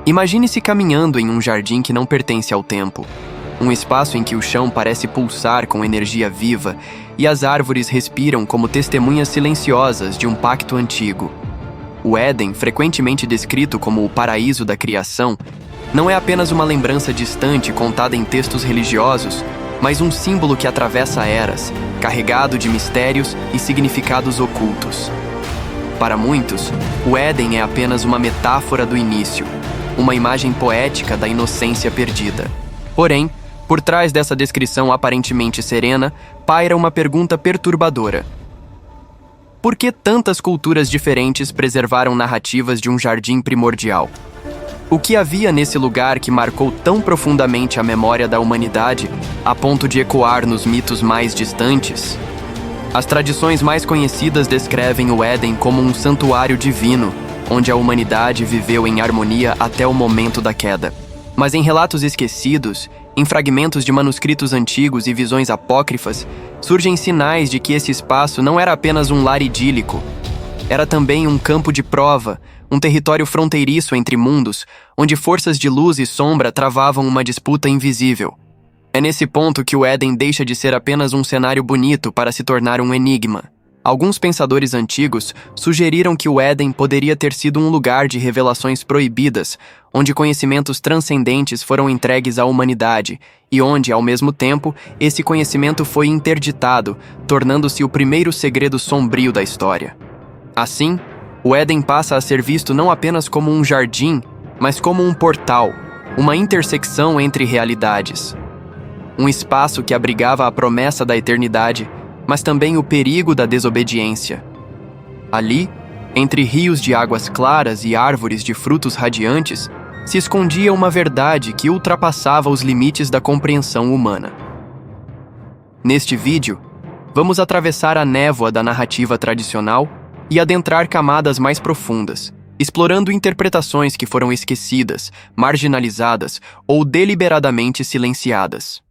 Imagine-se caminhando em um jardim que não pertence ao tempo. Um espaço em que o chão parece pulsar com energia viva e as árvores respiram como testemunhas silenciosas de um pacto antigo. O Éden, frequentemente descrito como o paraíso da criação, não é apenas uma lembrança distante contada em textos religiosos, mas um símbolo que atravessa eras, carregado de mistérios e significados ocultos. Para muitos, o Éden é apenas uma metáfora do início, uma imagem poética da inocência perdida. Porém, por trás dessa descrição aparentemente serena, paira uma pergunta perturbadora. Por que tantas culturas diferentes preservaram narrativas de um jardim primordial? O que havia nesse lugar que marcou tão profundamente a memória da humanidade, a ponto de ecoar nos mitos mais distantes? As tradições mais conhecidas descrevem o Éden como um santuário divino, onde a humanidade viveu em harmonia até o momento da queda. Mas em relatos esquecidos, em fragmentos de manuscritos antigos e visões apócrifas, surgem sinais de que esse espaço não era apenas um lar idílico. Era também um campo de prova, um território fronteiriço entre mundos, onde forças de luz e sombra travavam uma disputa invisível. É nesse ponto que o Éden deixa de ser apenas um cenário bonito para se tornar um enigma. Alguns pensadores antigos sugeriram que o Éden poderia ter sido um lugar de revelações proibidas, onde conhecimentos transcendentes foram entregues à humanidade e onde, ao mesmo tempo, esse conhecimento foi interditado, tornando-se o primeiro segredo sombrio da história. Assim, o Éden passa a ser visto não apenas como um jardim, mas como um portal, uma intersecção entre realidades. Um espaço que abrigava a promessa da eternidade, mas também o perigo da desobediência. Ali, entre rios de águas claras e árvores de frutos radiantes, se escondia uma verdade que ultrapassava os limites da compreensão humana. Neste vídeo, vamos atravessar a névoa da narrativa tradicional e adentrar camadas mais profundas, explorando interpretações que foram esquecidas, marginalizadas ou deliberadamente silenciadas.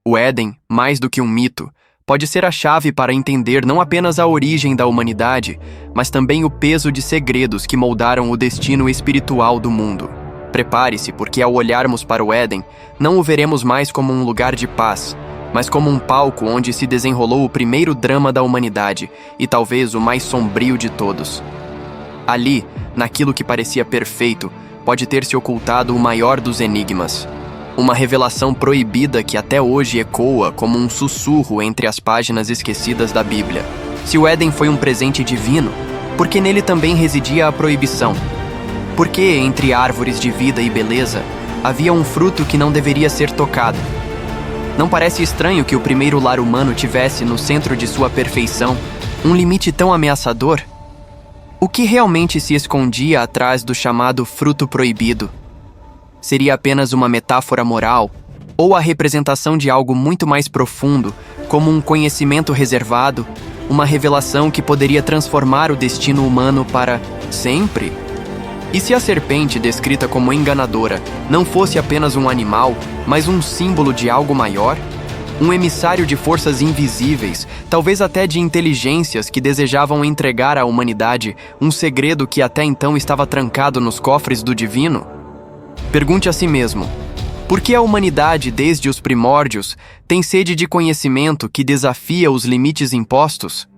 O Éden, mais do que um mito, pode ser a chave para entender não apenas a origem da humanidade, mas também o peso de segredos que moldaram o destino espiritual do mundo. Prepare-se, porque ao olharmos para o Éden, não o veremos mais como um lugar de paz, mas como um palco onde se desenrolou o primeiro drama da humanidade e talvez o mais sombrio de todos. Ali, naquilo que parecia perfeito, pode ter se ocultado o maior dos enigmas. Uma revelação proibida que até hoje ecoa como um sussurro entre as páginas esquecidas da Bíblia. Se o Éden foi um presente divino, por que nele também residia a proibição? Por que, entre árvores de vida e beleza, havia um fruto que não deveria ser tocado? Não parece estranho que o primeiro lar humano tivesse, no centro de sua perfeição, um limite tão ameaçador? O que realmente se escondia atrás do chamado fruto proibido? Seria apenas uma metáfora moral, ou a representação de algo muito mais profundo, como um conhecimento reservado, uma revelação que poderia transformar o destino humano para sempre? E se a serpente, descrita como enganadora, não fosse apenas um animal, mas um símbolo de algo maior? Um emissário de forças invisíveis, talvez até de inteligências que desejavam entregar à humanidade um segredo que até então estava trancado nos cofres do divino? Pergunte a si mesmo, por que a humanidade, desde os primórdios, tem sede de conhecimento que desafia os limites impostos?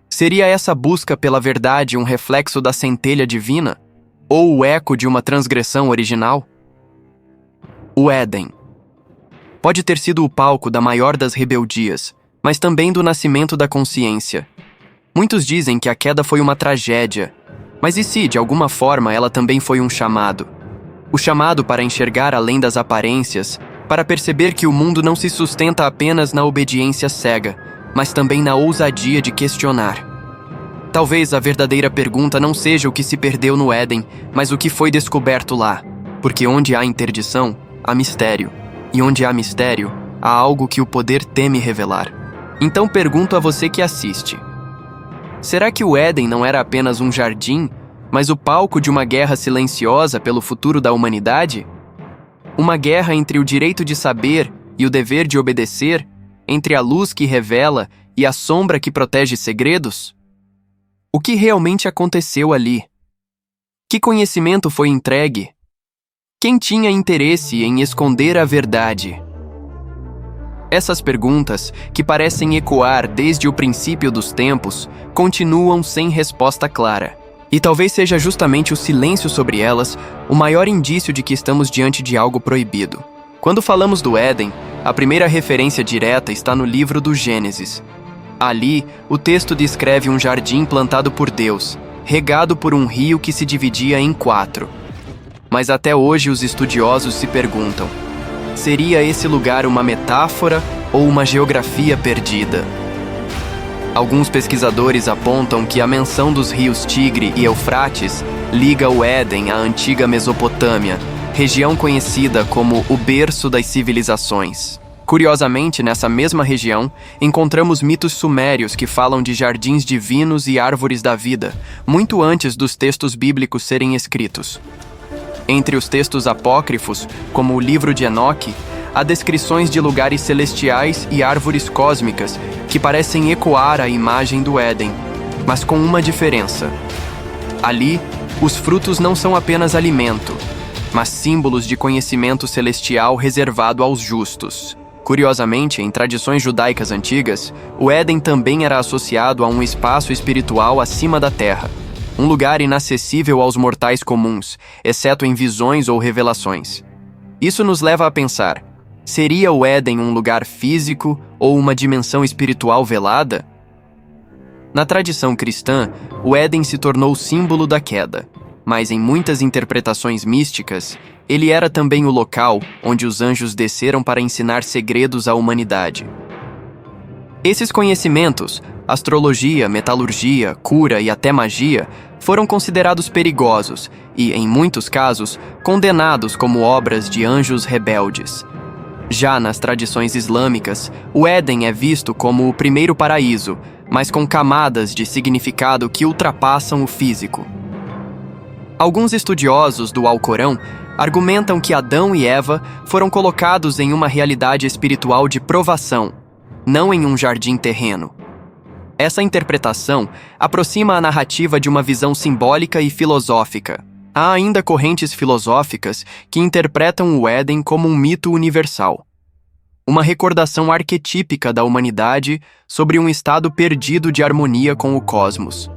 Seria essa busca pela verdade um reflexo da centelha divina? Ou o eco de uma transgressão original? O Éden pode ter sido o palco da maior das rebeldias, mas também do nascimento da consciência. Muitos dizem que a queda foi uma tragédia, mas e se, de alguma forma, ela também foi um chamado? O chamado para enxergar além das aparências, para perceber que o mundo não se sustenta apenas na obediência cega, mas também na ousadia de questionar. Talvez a verdadeira pergunta não seja o que se perdeu no Éden, mas o que foi descoberto lá, porque onde há interdição, há mistério, e onde há mistério, há algo que o poder teme revelar. Então pergunto a você que assiste: será que o Éden não era apenas um jardim, mas o palco de uma guerra silenciosa pelo futuro da humanidade? Uma guerra entre o direito de saber e o dever de obedecer? Entre a luz que revela e a sombra que protege segredos? O que realmente aconteceu ali? Que conhecimento foi entregue? Quem tinha interesse em esconder a verdade? Essas perguntas, que parecem ecoar desde o princípio dos tempos, continuam sem resposta clara. E talvez seja justamente o silêncio sobre elas o maior indício de que estamos diante de algo proibido. Quando falamos do Éden, a primeira referência direta está no livro do Gênesis. Ali, o texto descreve um jardim plantado por Deus, regado por um rio que se dividia em 4. Mas até hoje os estudiosos se perguntam: seria esse lugar uma metáfora ou uma geografia perdida? Alguns pesquisadores apontam que a menção dos rios Tigre e Eufrates liga o Éden à antiga Mesopotâmia, região conhecida como o berço das civilizações. Curiosamente, nessa mesma região, encontramos mitos sumérios que falam de jardins divinos e árvores da vida, muito antes dos textos bíblicos serem escritos. Entre os textos apócrifos, como o livro de Enoque, há descrições de lugares celestiais e árvores cósmicas que parecem ecoar a imagem do Éden, mas com uma diferença. Ali, os frutos não são apenas alimento, mas símbolos de conhecimento celestial reservado aos justos. Curiosamente, em tradições judaicas antigas, o Éden também era associado a um espaço espiritual acima da terra, um lugar inacessível aos mortais comuns, exceto em visões ou revelações. Isso nos leva a pensar: seria o Éden um lugar físico ou uma dimensão espiritual velada? Na tradição cristã, o Éden se tornou símbolo da queda, mas em muitas interpretações místicas, ele era também o local onde os anjos desceram para ensinar segredos à humanidade. Esses conhecimentos, astrologia, metalurgia, cura e até magia, foram considerados perigosos e, em muitos casos, condenados como obras de anjos rebeldes. Já nas tradições islâmicas, o Éden é visto como o primeiro paraíso, mas com camadas de significado que ultrapassam o físico. Alguns estudiosos do Alcorão argumentam que Adão e Eva foram colocados em uma realidade espiritual de provação, não em um jardim terreno. Essa interpretação aproxima a narrativa de uma visão simbólica e filosófica. Há ainda correntes filosóficas que interpretam o Éden como um mito universal, uma recordação arquetípica da humanidade sobre um estado perdido de harmonia com o cosmos.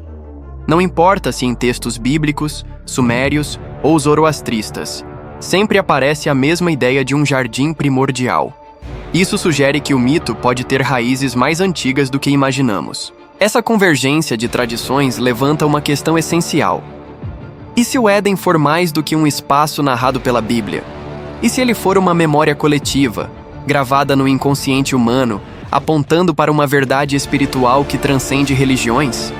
Não importa se em textos bíblicos, sumérios ou zoroastristas, sempre aparece a mesma ideia de um jardim primordial. Isso sugere que o mito pode ter raízes mais antigas do que imaginamos. Essa convergência de tradições levanta uma questão essencial. E se o Éden for mais do que um espaço narrado pela Bíblia? E se ele for uma memória coletiva, gravada no inconsciente humano, apontando para uma verdade espiritual que transcende religiões?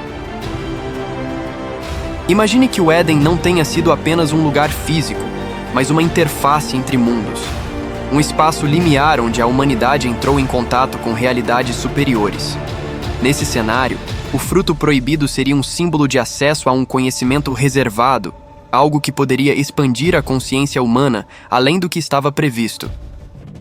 Imagine que o Éden não tenha sido apenas um lugar físico, mas uma interface entre mundos. Um espaço limiar onde a humanidade entrou em contato com realidades superiores. Nesse cenário, o fruto proibido seria um símbolo de acesso a um conhecimento reservado, algo que poderia expandir a consciência humana além do que estava previsto.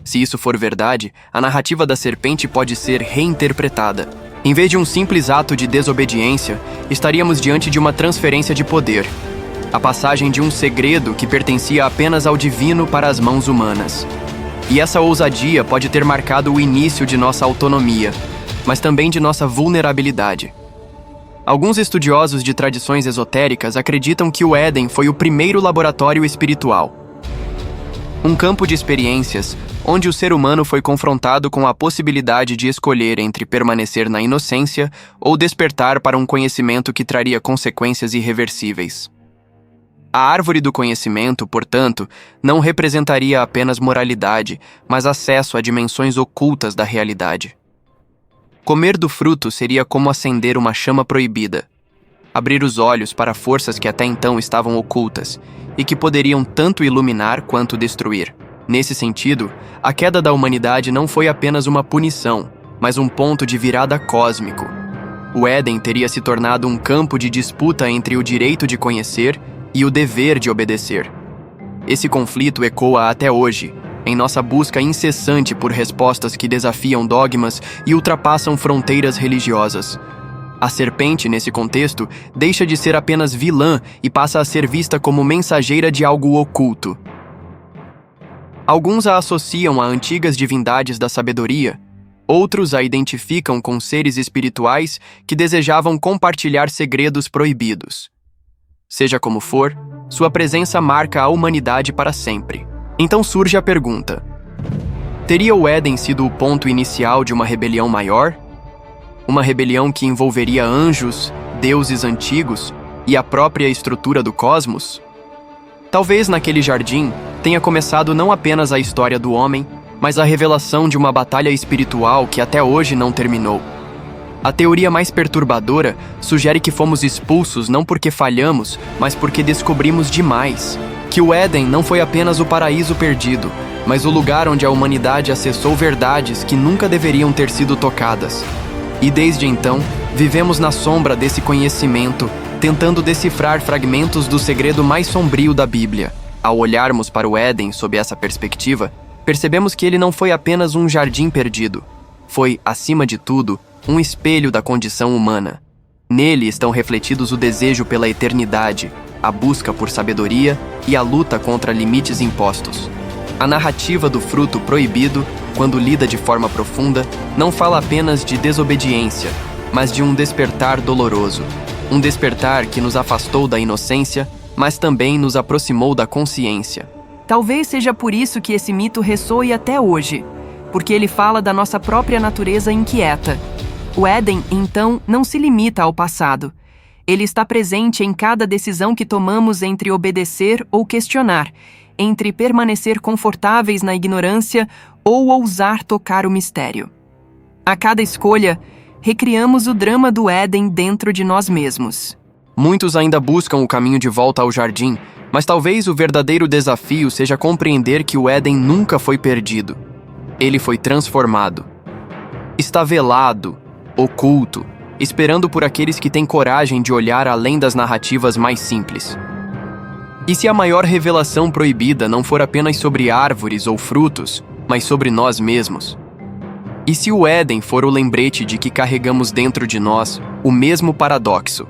Se isso for verdade, a narrativa da serpente pode ser reinterpretada. Em vez de um simples ato de desobediência, estaríamos diante de uma transferência de poder. A passagem de um segredo que pertencia apenas ao divino para as mãos humanas. E essa ousadia pode ter marcado o início de nossa autonomia, mas também de nossa vulnerabilidade. Alguns estudiosos de tradições esotéricas acreditam que o Éden foi o primeiro laboratório espiritual. Um campo de experiências onde o ser humano foi confrontado com a possibilidade de escolher entre permanecer na inocência ou despertar para um conhecimento que traria consequências irreversíveis. A árvore do conhecimento, portanto, não representaria apenas moralidade, mas acesso a dimensões ocultas da realidade. Comer do fruto seria como acender uma chama proibida, abrir os olhos para forças que até então estavam ocultas e que poderiam tanto iluminar quanto destruir. Nesse sentido, a queda da humanidade não foi apenas uma punição, mas um ponto de virada cósmico. O Éden teria se tornado um campo de disputa entre o direito de conhecer e o dever de obedecer. Esse conflito ecoa até hoje, em nossa busca incessante por respostas que desafiam dogmas e ultrapassam fronteiras religiosas. A serpente, nesse contexto, deixa de ser apenas vilã e passa a ser vista como mensageira de algo oculto. Alguns a associam a antigas divindades da sabedoria, outros a identificam com seres espirituais que desejavam compartilhar segredos proibidos. Seja como for, sua presença marca a humanidade para sempre. Então surge a pergunta: teria o Éden sido o ponto inicial de uma rebelião maior? Uma rebelião que envolveria anjos, deuses antigos e a própria estrutura do cosmos? Talvez naquele jardim tenha começado não apenas a história do homem, mas a revelação de uma batalha espiritual que até hoje não terminou. A teoria mais perturbadora sugere que fomos expulsos não porque falhamos, mas porque descobrimos demais. Que o Éden não foi apenas o paraíso perdido, mas o lugar onde a humanidade acessou verdades que nunca deveriam ter sido tocadas. E desde então, vivemos na sombra desse conhecimento, tentando decifrar fragmentos do segredo mais sombrio da Bíblia. Ao olharmos para o Éden sob essa perspectiva, percebemos que ele não foi apenas um jardim perdido. Foi, acima de tudo, um espelho da condição humana. Nele estão refletidos o desejo pela eternidade, a busca por sabedoria e a luta contra limites impostos. A narrativa do fruto proibido, quando lida de forma profunda, não fala apenas de desobediência, mas de um despertar doloroso. Um despertar que nos afastou da inocência, mas também nos aproximou da consciência. Talvez seja por isso que esse mito ressoe até hoje, porque ele fala da nossa própria natureza inquieta. O Éden, então, não se limita ao passado. Ele está presente em cada decisão que tomamos entre obedecer ou questionar, entre permanecer confortáveis na ignorância ou ousar tocar o mistério. A cada escolha, recriamos o drama do Éden dentro de nós mesmos. Muitos ainda buscam o caminho de volta ao jardim, mas talvez o verdadeiro desafio seja compreender que o Éden nunca foi perdido. Ele foi transformado. Está velado, oculto, esperando por aqueles que têm coragem de olhar além das narrativas mais simples. E se a maior revelação proibida não for apenas sobre árvores ou frutos, mas sobre nós mesmos? E se o Éden for o lembrete de que carregamos dentro de nós o mesmo paradoxo?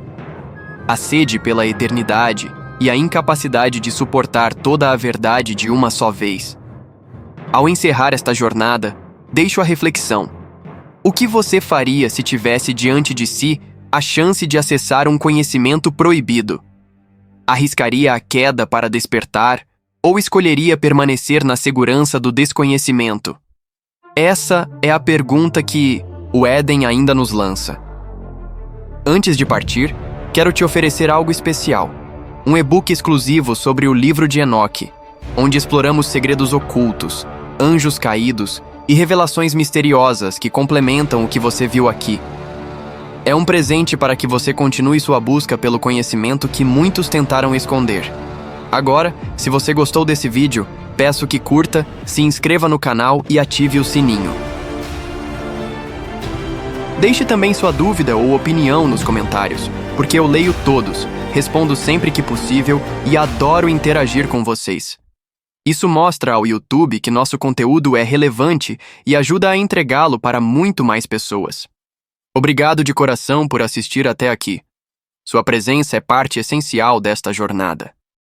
A sede pela eternidade e a incapacidade de suportar toda a verdade de uma só vez. Ao encerrar esta jornada, deixo a reflexão. O que você faria se tivesse diante de si a chance de acessar um conhecimento proibido? Arriscaria a queda para despertar ou escolheria permanecer na segurança do desconhecimento? Essa é a pergunta que o Éden ainda nos lança. Antes de partir, quero te oferecer algo especial. Um e-book exclusivo sobre o livro de Enoque, onde exploramos segredos ocultos, anjos caídos e revelações misteriosas que complementam o que você viu aqui. É um presente para que você continue sua busca pelo conhecimento que muitos tentaram esconder. Agora, se você gostou desse vídeo, peço que curta, se inscreva no canal e ative o sininho. Deixe também sua dúvida ou opinião nos comentários, porque eu leio todos, respondo sempre que possível e adoro interagir com vocês. Isso mostra ao YouTube que nosso conteúdo é relevante e ajuda a entregá-lo para muito mais pessoas. Obrigado de coração por assistir até aqui. Sua presença é parte essencial desta jornada.